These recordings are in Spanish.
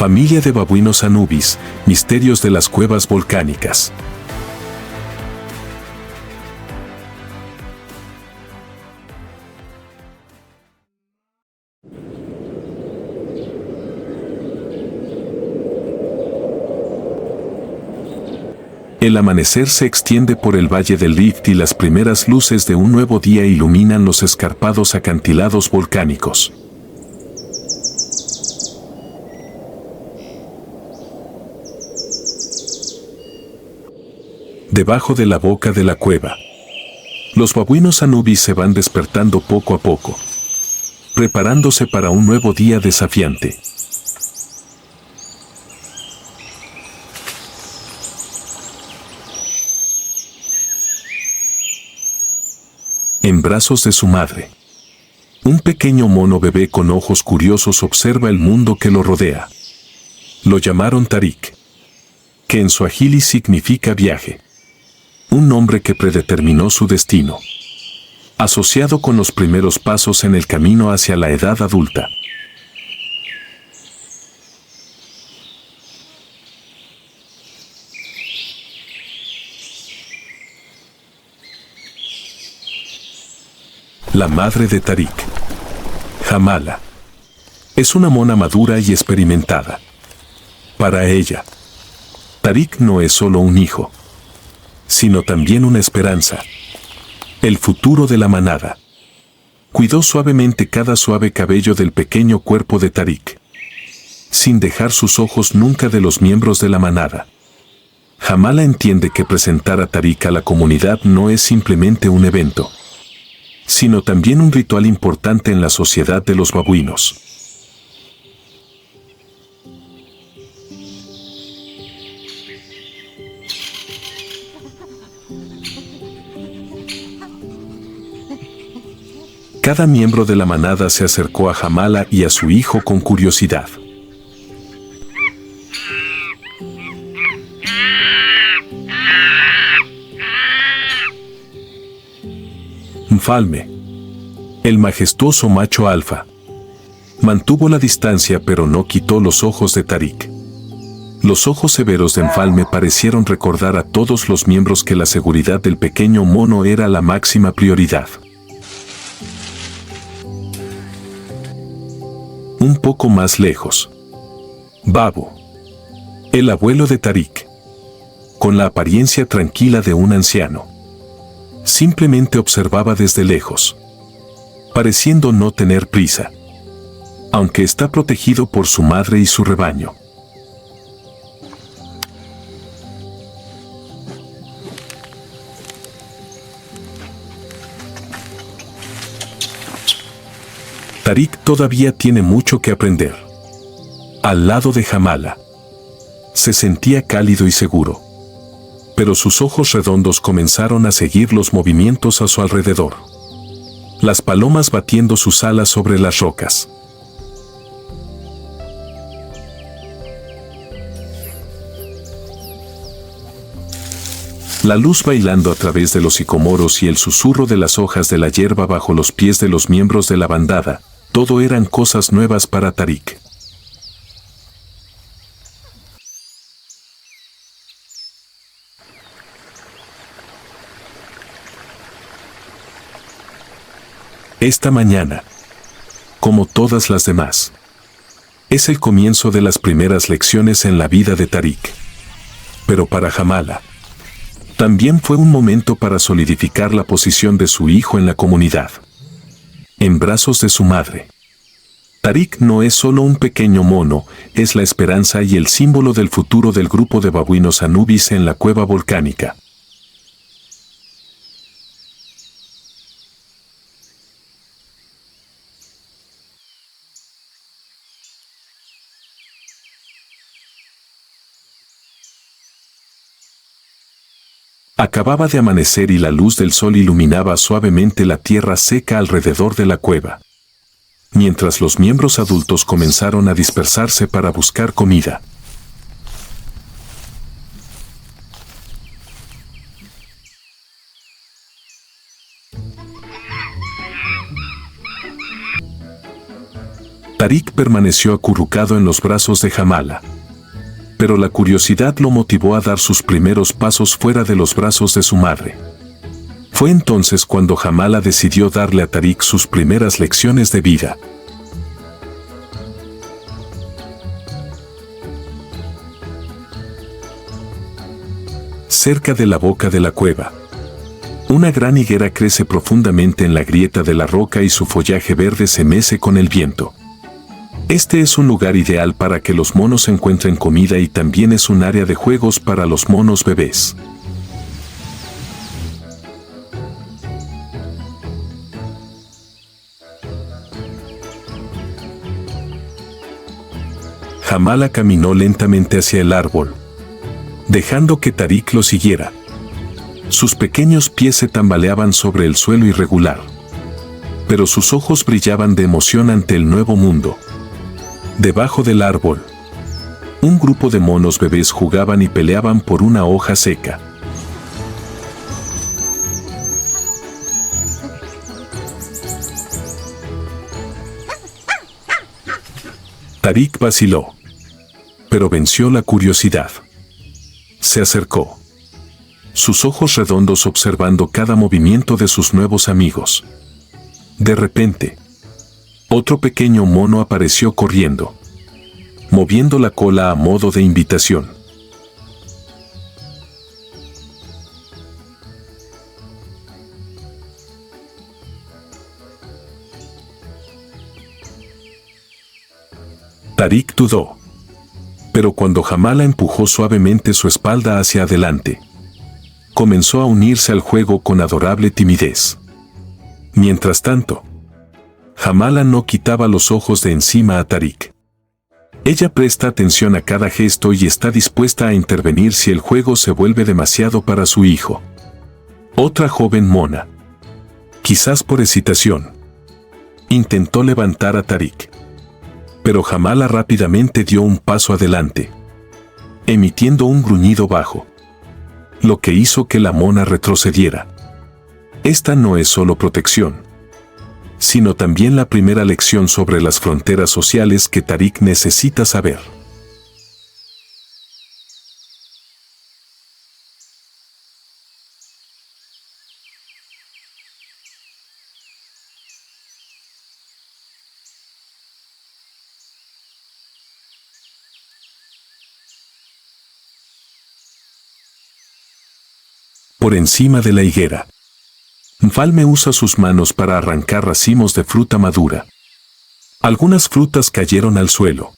Familia de babuinos Anubis, misterios de las cuevas volcánicas. El amanecer se extiende por el valle del Rift y las primeras luces de un nuevo día iluminan los escarpados acantilados volcánicos. Debajo de la boca de la cueva, los babuinos Anubis se van despertando poco a poco, preparándose para un nuevo día desafiante. En brazos de su madre, un pequeño mono bebé con ojos curiosos observa el mundo que lo rodea. Lo llamaron Tarik, que en suajili significa viaje, un nombre que predeterminó su destino, asociado con los primeros pasos en el camino hacia la edad adulta. La madre de Tarik, Jamala, es una mona madura y experimentada. Para ella, Tarik no es solo un hijo, sino también una esperanza, el futuro de la manada. Cuidó suavemente cada suave cabello del pequeño cuerpo de Tarik, sin dejar sus ojos nunca de los miembros de la manada. Jamala entiende que presentar a Tarik a la comunidad no es simplemente un evento, sino también un ritual importante en la sociedad de los babuinos. Cada miembro de la manada se acercó a Jamala y a su hijo con curiosidad. Mfalme, el majestuoso macho alfa, mantuvo la distancia pero no quitó los ojos de Tarik. Los ojos severos de Mfalme parecieron recordar a todos los miembros que la seguridad del pequeño mono era la máxima prioridad. Un poco más lejos, Babu, el abuelo de Tarik, con la apariencia tranquila de un anciano, simplemente observaba desde lejos, pareciendo no tener prisa, aunque está protegido por su madre y su rebaño. Tarik todavía tiene mucho que aprender. Al lado de Jamala, se sentía cálido y seguro, pero sus ojos redondos comenzaron a seguir los movimientos a su alrededor. Las palomas batiendo sus alas sobre las rocas. La luz bailando a través de los sicomoros y el susurro de las hojas de la hierba bajo los pies de los miembros de la bandada, todo eran cosas nuevas para Tarik. Esta mañana, como todas las demás, es el comienzo de las primeras lecciones en la vida de Tarik. Pero para Jamala, también fue un momento para solidificar la posición de su hijo en la comunidad. En brazos de su madre, Tarik no es solo un pequeño mono, es la esperanza y el símbolo del futuro del grupo de babuinos Anubis en la cueva volcánica. Acababa de amanecer y la luz del sol iluminaba suavemente la tierra seca alrededor de la cueva, mientras los miembros adultos comenzaron a dispersarse para buscar comida. Tarik permaneció acurrucado en los brazos de Jamala. Pero la curiosidad lo motivó a dar sus primeros pasos fuera de los brazos de su madre. Fue entonces cuando Jamala decidió darle a Tarik sus primeras lecciones de vida. Cerca de la boca de la cueva, una gran higuera crece profundamente en la grieta de la roca y su follaje verde se mece con el viento. Este es un lugar ideal para que los monos encuentren comida y también es un área de juegos para los monos bebés. Jamala caminó lentamente hacia el árbol, dejando que Tarik lo siguiera. Sus pequeños pies se tambaleaban sobre el suelo irregular, pero sus ojos brillaban de emoción ante el nuevo mundo. Debajo del árbol, un grupo de monos bebés jugaban y peleaban por una hoja seca. Tarik vaciló, pero venció la curiosidad. Se acercó, sus ojos redondos observando cada movimiento de sus nuevos amigos. De repente, otro pequeño mono apareció corriendo, moviendo la cola a modo de invitación. Tarik dudó, pero cuando Jamala empujó suavemente su espalda hacia adelante, comenzó a unirse al juego con adorable timidez. Mientras tanto, Jamala no quitaba los ojos de encima a Tarik. Ella presta atención a cada gesto y está dispuesta a intervenir si el juego se vuelve demasiado para su hijo. Otra joven mona, quizás por excitación, intentó levantar a Tarik. Pero Jamala rápidamente dio un paso adelante, emitiendo un gruñido bajo, lo que hizo que la mona retrocediera. Esta no es solo protección, sino también la primera lección sobre las fronteras sociales que Tarik necesita saber. Por encima de la higuera, Mfalme usa sus manos para arrancar racimos de fruta madura. Algunas frutas cayeron al suelo,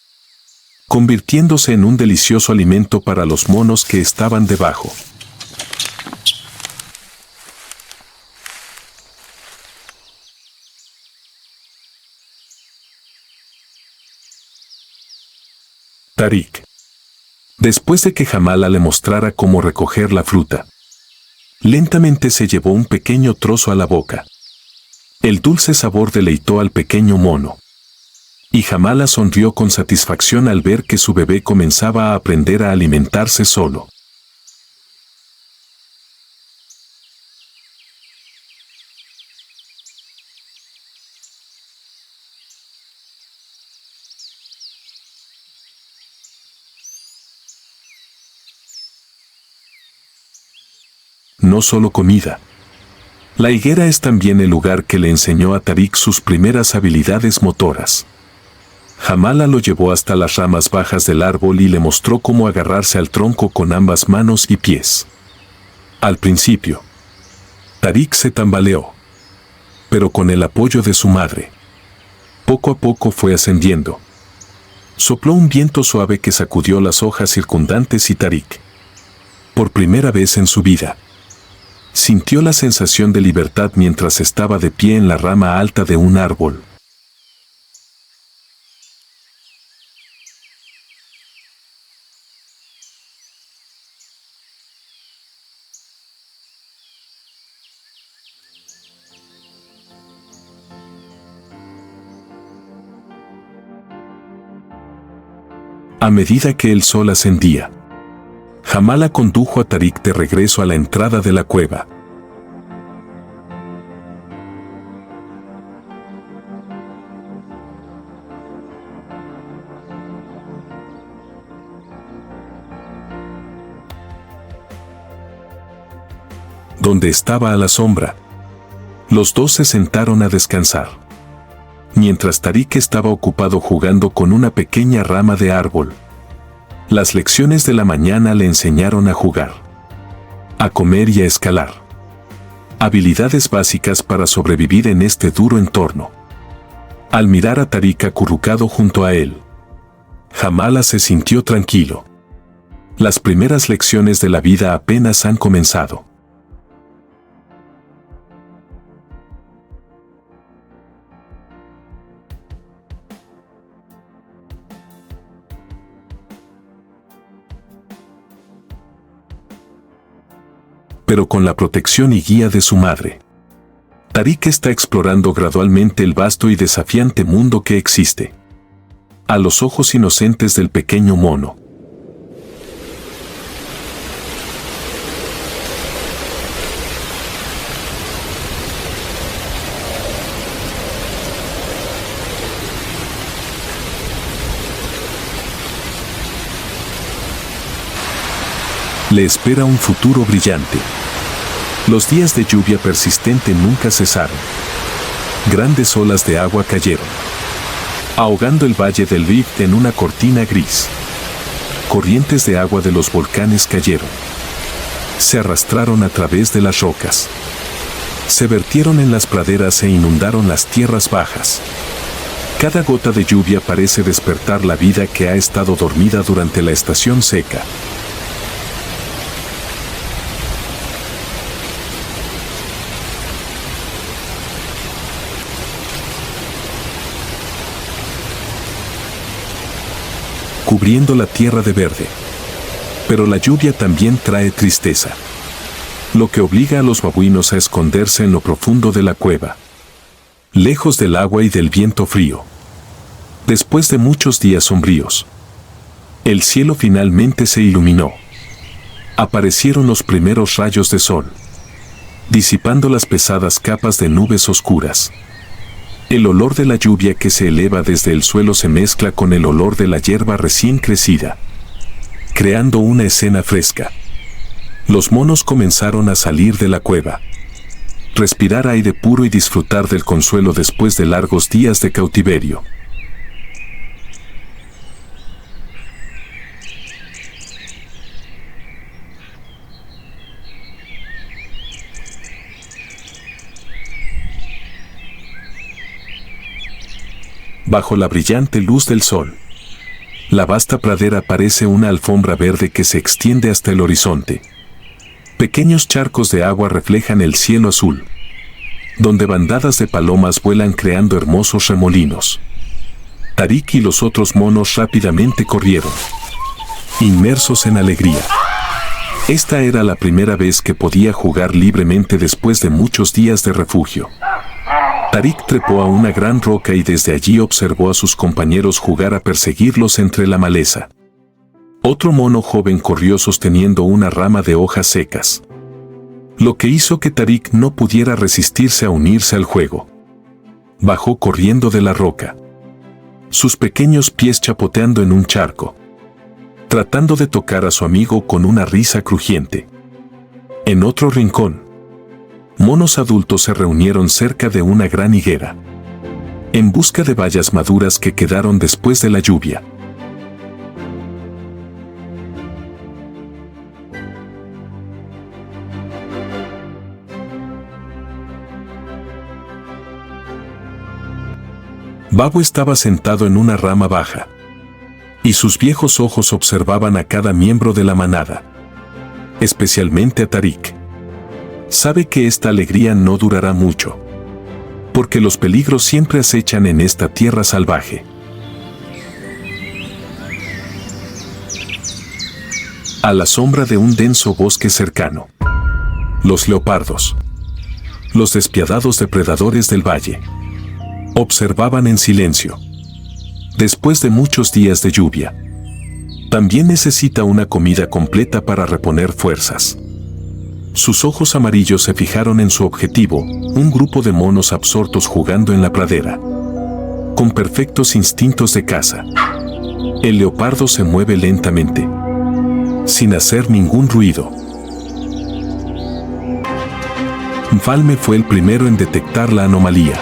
convirtiéndose en un delicioso alimento para los monos que estaban debajo. Tarik, después de que Jamala le mostrara cómo recoger la fruta, lentamente se llevó un pequeño trozo a la boca. El dulce sabor deleitó al pequeño mono, y Jamala sonrió con satisfacción al ver que su bebé comenzaba a aprender a alimentarse solo. No solo comida. La higuera es también el lugar que le enseñó a Tarik sus primeras habilidades motoras. Jamala lo llevó hasta las ramas bajas del árbol y le mostró cómo agarrarse al tronco con ambas manos y pies. Al principio, Tarik se tambaleó, pero con el apoyo de su madre, poco a poco fue ascendiendo. Sopló un viento suave que sacudió las hojas circundantes y Tarik, por primera vez en su vida, sintió la sensación de libertad mientras estaba de pie en la rama alta de un árbol. A medida que el sol ascendía, Jamala condujo a Tarik de regreso a la entrada de la cueva. donde estaba a la sombra. Los dos se sentaron a descansar. Mientras Tarik estaba ocupado jugando con una pequeña rama de árbol. Las lecciones de la mañana le enseñaron a jugar, a comer y a escalar. Habilidades básicas para sobrevivir en este duro entorno. Al mirar a Tarik acurrucado junto a él, Jamala se sintió tranquilo. Las primeras lecciones de la vida apenas han comenzado. Pero con la protección y guía de su madre, Tarik está explorando gradualmente el vasto y desafiante mundo que existe. A los ojos inocentes del pequeño mono, le espera un futuro brillante. Los días de lluvia persistente nunca cesaron. Grandes olas de agua cayeron, ahogando el valle del Rift en una cortina gris. Corrientes de agua de los volcanes cayeron. Se arrastraron a través de las rocas. Se vertieron en las praderas e inundaron las tierras bajas. Cada gota de lluvia parece despertar la vida que ha estado dormida durante la estación seca. Cubriendo la tierra de verde. Pero la lluvia también trae tristeza, lo que obliga a los babuinos a esconderse en lo profundo de la cueva, lejos del agua y del viento frío. Después de muchos días sombríos, el cielo finalmente se iluminó. Aparecieron los primeros rayos de sol, disipando las pesadas capas de nubes oscuras. El olor de la lluvia que se eleva desde el suelo se mezcla con el olor de la hierba recién crecida, creando una escena fresca. Los monos comenzaron a salir de la cueva, respirar aire puro y disfrutar del consuelo después de largos días de cautiverio. Bajo la brillante luz del sol, la vasta pradera parece una alfombra verde que se extiende hasta el horizonte. Pequeños charcos de agua reflejan el cielo azul, donde bandadas de palomas vuelan creando hermosos remolinos. Tarik y los otros monos rápidamente corrieron, inmersos en alegría. Esta era la primera vez que podía jugar libremente después de muchos días de refugio. Tarik trepó a una gran roca y desde allí observó a sus compañeros jugar a perseguirlos entre la maleza. Otro mono joven corrió sosteniendo una rama de hojas secas, lo que hizo que Tarik no pudiera resistirse a unirse al juego. Bajó corriendo de la roca, sus pequeños pies chapoteando en un charco, tratando de tocar a su amigo con una risa crujiente. En otro rincón, monos adultos se reunieron cerca de una gran higuera, en busca de bayas maduras que quedaron después de la lluvia. Babu estaba sentado en una rama baja, y sus viejos ojos observaban a cada miembro de la manada, especialmente a Tarik. Sabe que esta alegría no durará mucho, porque los peligros siempre acechan en esta tierra salvaje. A la sombra de un denso bosque cercano, los leopardos, los despiadados depredadores del valle, observaban en silencio. Después de muchos días de lluvia, también necesita una comida completa para reponer fuerzas. Sus ojos amarillos se fijaron en su objetivo, un grupo de monos absortos jugando en la pradera, con perfectos instintos de caza. El leopardo se mueve lentamente, sin hacer ningún ruido. Mfalme fue el primero en detectar la anomalía.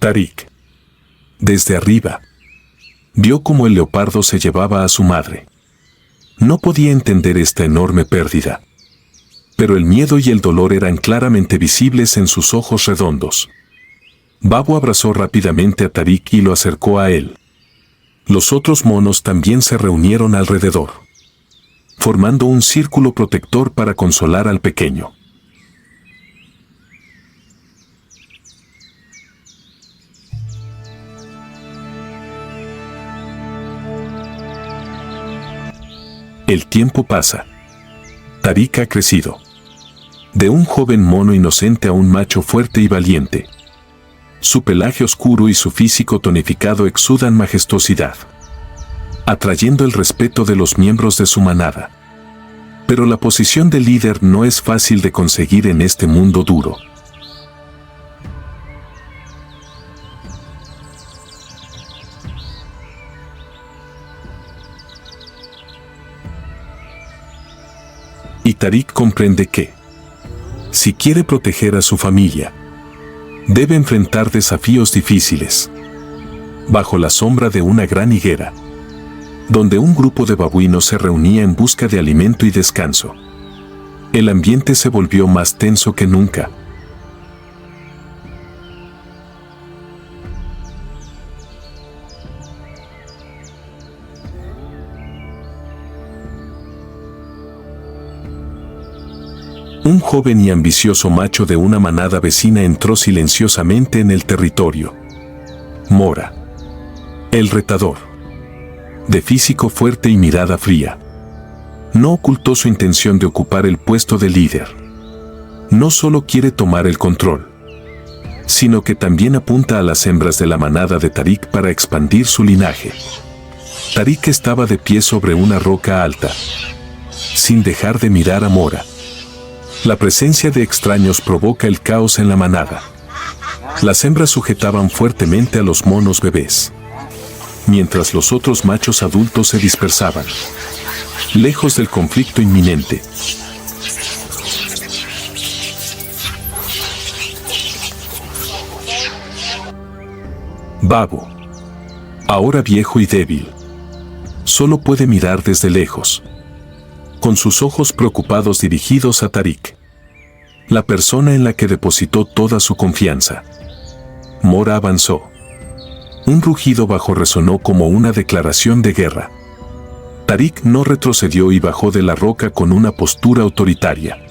Tarik, desde arriba, vio cómo el leopardo se llevaba a su madre. No podía entender esta enorme pérdida, pero el miedo y el dolor eran claramente visibles en sus ojos redondos. Babu abrazó rápidamente a Tarik y lo acercó a él. Los otros monos también se reunieron alrededor, formando un círculo protector para consolar al pequeño. El tiempo pasa. Tarik ha crecido. De un joven mono inocente a un macho fuerte y valiente. Su pelaje oscuro y su físico tonificado exudan majestuosidad, atrayendo el respeto de los miembros de su manada. Pero la posición de líder no es fácil de conseguir en este mundo duro. Y Tarik comprende que, si quiere proteger a su familia, debe enfrentar desafíos difíciles. Bajo la sombra de una gran higuera, donde un grupo de babuinos se reunía en busca de alimento y descanso, el ambiente se volvió más tenso que nunca. Un joven y ambicioso macho de una manada vecina entró silenciosamente en el territorio. Mora, el retador, de físico fuerte y mirada fría, no ocultó su intención de ocupar el puesto de líder. No solo quiere tomar el control, sino que también apunta a las hembras de la manada de Tarik para expandir su linaje. Tarik estaba de pie sobre una roca alta, sin dejar de mirar a Mora. La presencia de extraños provoca el caos en la manada. Las hembras sujetaban fuertemente a los monos bebés, mientras los otros machos adultos se dispersaban, lejos del conflicto inminente. Babu, ahora viejo y débil, solo puede mirar desde lejos, con sus ojos preocupados dirigidos a Tarik, la persona en la que depositó toda su confianza. Mora avanzó. Un rugido bajo resonó como una declaración de guerra. Tarik no retrocedió y bajó de la roca con una postura autoritaria.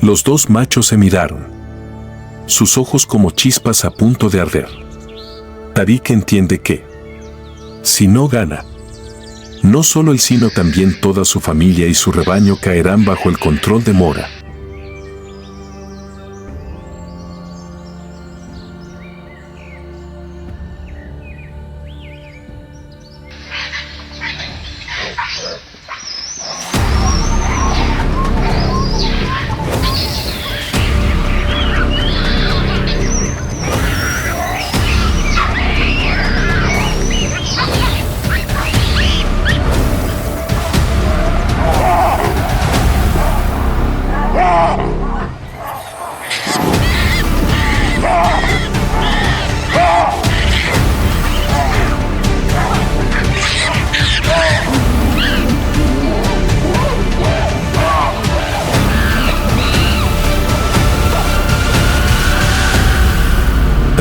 Los dos machos se miraron, sus ojos como chispas a punto de arder. Tarik entiende que, si no gana, no solo él sino también toda su familia y su rebaño caerán bajo el control de Mora.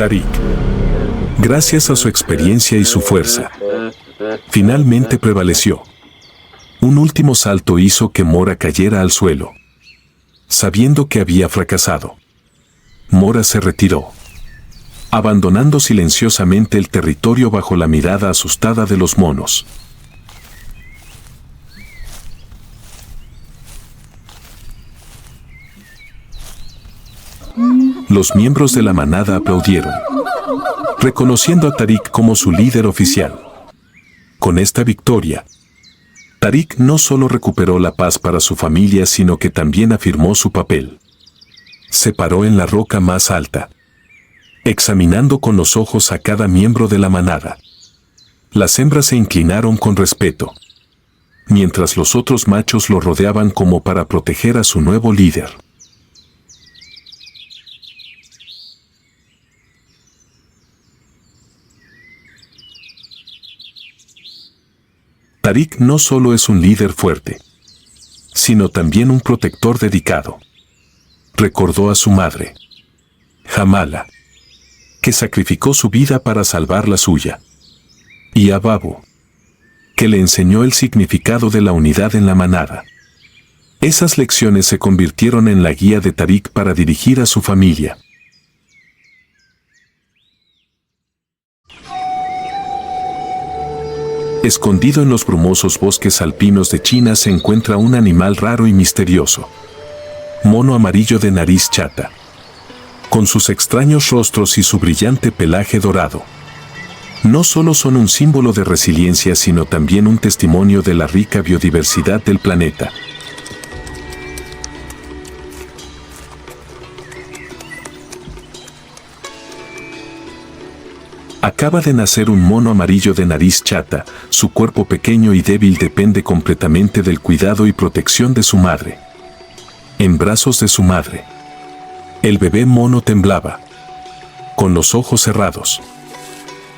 Tarik, Gracias a su experiencia y su fuerza, finalmente prevaleció. Un último salto hizo que Mora cayera al suelo. Sabiendo que había fracasado, Mora se retiró, abandonando silenciosamente el territorio bajo la mirada asustada de los monos. Los miembros de la manada aplaudieron, reconociendo a Tarik como su líder oficial. Con esta victoria, Tarik no solo recuperó la paz para su familia, sino que también afirmó su papel. Se paró en la roca más alta, examinando con los ojos a cada miembro de la manada. Las hembras se inclinaron con respeto, mientras los otros machos lo rodeaban como para proteger a su nuevo líder. Tarik no solo es un líder fuerte, sino también un protector dedicado. Recordó a su madre, Jamala, que sacrificó su vida para salvar la suya, y a Babu, que le enseñó el significado de la unidad en la manada. Esas lecciones se convirtieron en la guía de Tarik para dirigir a su familia. Escondido en los brumosos bosques alpinos de China se encuentra un animal raro y misterioso. Mono amarillo de nariz chata, con sus extraños rostros y su brillante pelaje dorado. No solo son un símbolo de resiliencia, sino también un testimonio de la rica biodiversidad del planeta. Acaba de nacer un mono amarillo de nariz chata, su cuerpo pequeño y débil depende completamente del cuidado y protección de su madre. En brazos de su madre, el bebé mono temblaba, con los ojos cerrados,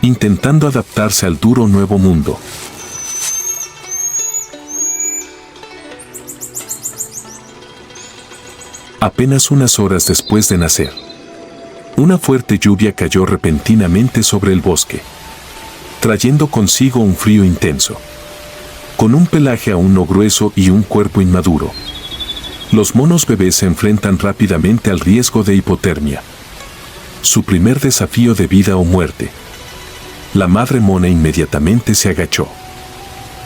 intentando adaptarse al duro nuevo mundo. Apenas unas horas después de nacer, una fuerte lluvia cayó repentinamente sobre el bosque, trayendo consigo un frío intenso. Con un pelaje aún no grueso y un cuerpo inmaduro, los monos bebés se enfrentan rápidamente al riesgo de hipotermia. Su primer desafío de vida o muerte. La madre mona inmediatamente se agachó,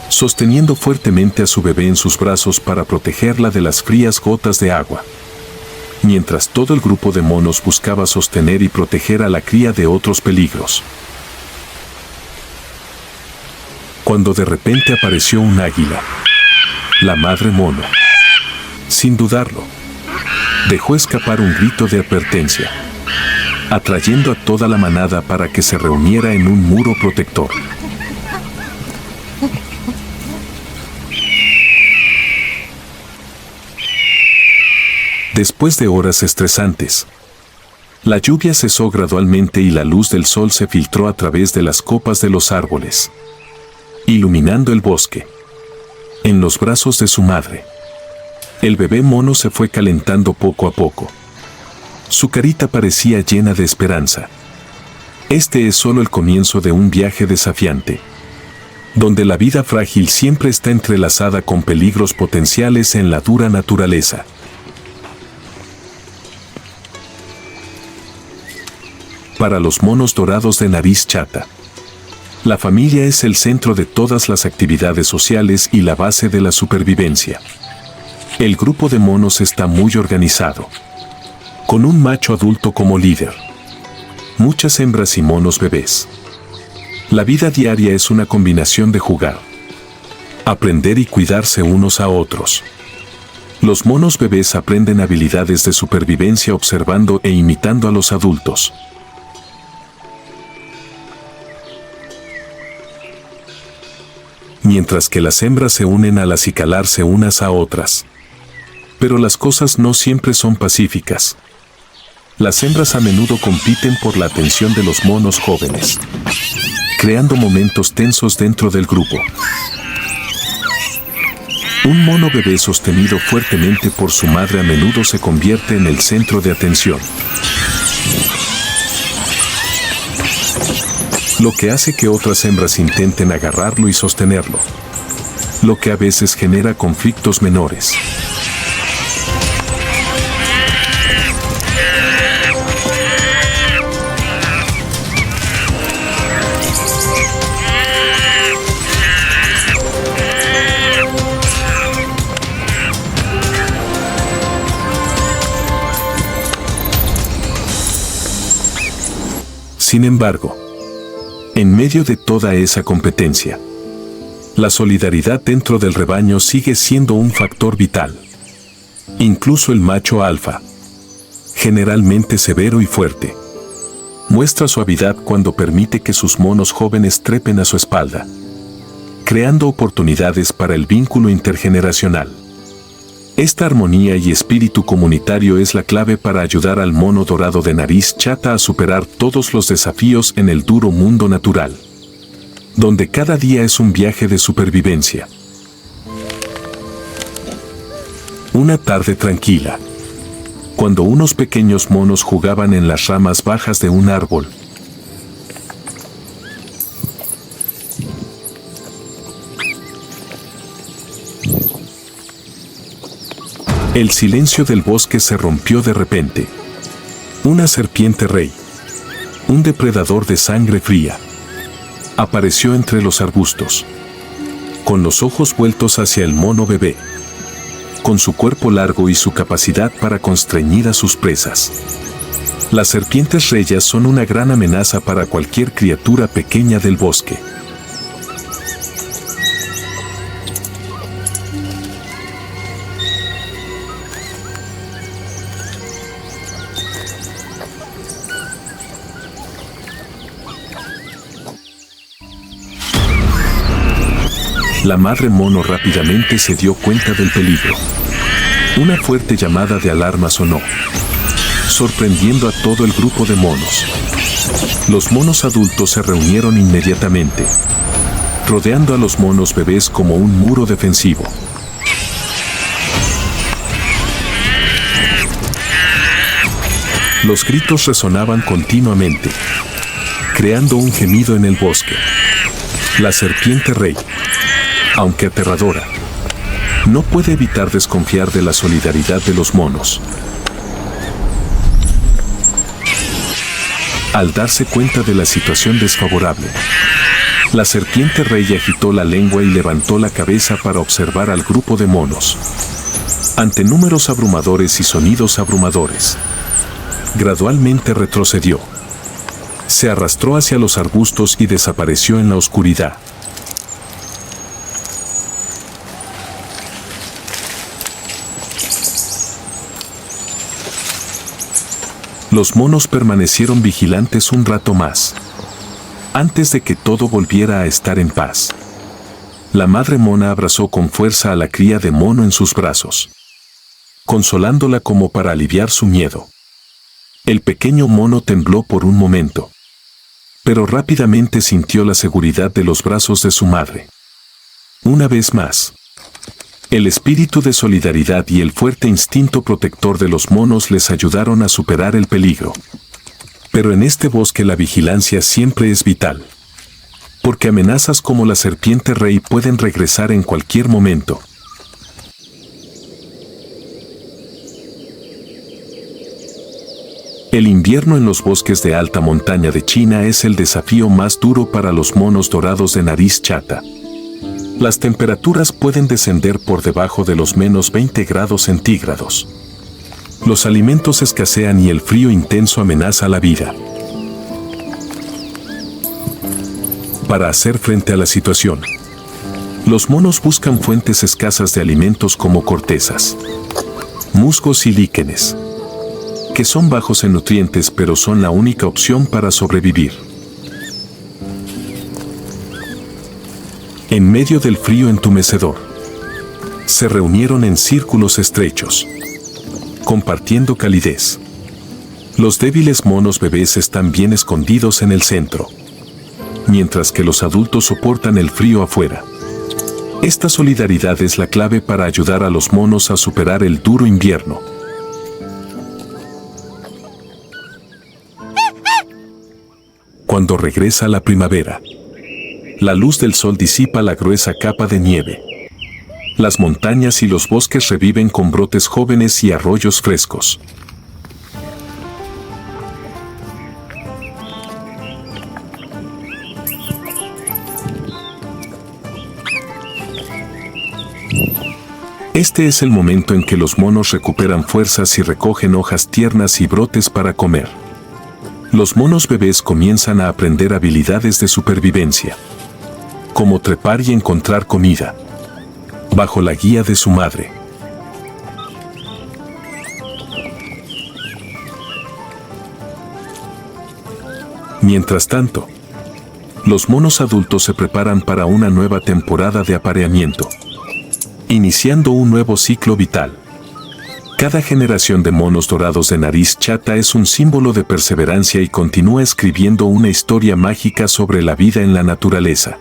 sosteniendo fuertemente a su bebé en sus brazos para protegerla de las frías gotas de agua, mientras todo el grupo de monos buscaba sostener y proteger a la cría de otros peligros. Cuando de repente apareció un águila, la madre mono, sin dudarlo, dejó escapar un grito de advertencia, atrayendo a toda la manada para que se reuniera en un muro protector. Después de horas estresantes, la lluvia cesó gradualmente y la luz del sol se filtró a través de las copas de los árboles, iluminando el bosque. En los brazos de su madre, el bebé mono se fue calentando poco a poco. Su carita parecía llena de esperanza. Este es solo el comienzo de un viaje desafiante, donde la vida frágil siempre está entrelazada con peligros potenciales en la dura naturaleza. Para los monos dorados de nariz chata, la familia es el centro de todas las actividades sociales y la base de la supervivencia. El grupo de monos está muy organizado, con un macho adulto como líder, muchas hembras y monos bebés. La vida diaria es una combinación de jugar, aprender y cuidarse unos a otros. Los monos bebés aprenden habilidades de supervivencia observando e imitando a los adultos. Mientras que las hembras se unen al acicalarse unas a otras. Pero las cosas no siempre son pacíficas. Las hembras a menudo compiten por la atención de los monos jóvenes, creando momentos tensos dentro del grupo. Un mono bebé sostenido fuertemente por su madre a menudo se convierte en el centro de atención. lo que hace que otras hembras intenten agarrarlo y sostenerlo, lo que a veces genera conflictos menores. Sin embargo, en medio de toda esa competencia, la solidaridad dentro del rebaño sigue siendo un factor vital. Incluso el macho alfa, generalmente severo y fuerte, muestra suavidad cuando permite que sus monos jóvenes trepen a su espalda, creando oportunidades para el vínculo intergeneracional. Esta armonía y espíritu comunitario es la clave para ayudar al mono dorado de nariz chata a superar todos los desafíos en el duro mundo natural, donde cada día es un viaje de supervivencia. Una tarde tranquila, cuando unos pequeños monos jugaban en las ramas bajas de un árbol, el silencio del bosque se rompió de repente. Una serpiente rey, un depredador de sangre fría, apareció entre los arbustos, con los ojos vueltos hacia el mono bebé, con su cuerpo largo y su capacidad para constreñir a sus presas. Las serpientes reyes son una gran amenaza para cualquier criatura pequeña del bosque. La madre mono rápidamente se dio cuenta del peligro. Una fuerte llamada de alarma sonó, sorprendiendo a todo el grupo de monos. Los monos adultos se reunieron inmediatamente, rodeando a los monos bebés como un muro defensivo. Los gritos resonaban continuamente, creando un gemido en el bosque. La serpiente rey, aunque aterradora, no puede evitar desconfiar de la solidaridad de los monos. Al darse cuenta de la situación desfavorable, la serpiente rey agitó la lengua y levantó la cabeza para observar al grupo de monos. Ante números abrumadores y sonidos abrumadores, gradualmente retrocedió. Se arrastró hacia los arbustos y desapareció en la oscuridad. Los monos permanecieron vigilantes un rato más, antes de que todo volviera a estar en paz. La madre mona abrazó con fuerza a la cría de mono en sus brazos, consolándola como para aliviar su miedo. El pequeño mono tembló por un momento, pero rápidamente sintió la seguridad de los brazos de su madre. Una vez más, el espíritu de solidaridad y el fuerte instinto protector de los monos les ayudaron a superar el peligro. Pero en este bosque la vigilancia siempre es vital, porque amenazas como la serpiente rey pueden regresar en cualquier momento. El invierno en los bosques de alta montaña de China es el desafío más duro para los monos dorados de nariz chata. Las temperaturas pueden descender por debajo de los menos 20 grados centígrados. Los alimentos escasean y el frío intenso amenaza la vida. Para hacer frente a la situación, los monos buscan fuentes escasas de alimentos como cortezas, musgos y líquenes, que son bajos en nutrientes pero son la única opción para sobrevivir. En medio del frío entumecedor, se reunieron en círculos estrechos, compartiendo calidez. Los débiles monos bebés están bien escondidos en el centro, mientras que los adultos soportan el frío afuera. Esta solidaridad es la clave para ayudar a los monos a superar el duro invierno. cuando regresa la primavera. La luz del sol disipa la gruesa capa de nieve. Las montañas y los bosques reviven con brotes jóvenes y arroyos frescos. Este es el momento en que los monos recuperan fuerzas y recogen hojas tiernas y brotes para comer. Los monos bebés comienzan a aprender habilidades de supervivencia, como trepar y encontrar comida, bajo la guía de su madre. Mientras tanto, los monos adultos se preparan para una nueva temporada de apareamiento, iniciando un nuevo ciclo vital. Cada generación de monos dorados de nariz chata es un símbolo de perseverancia y continúa escribiendo una historia mágica sobre la vida en la naturaleza.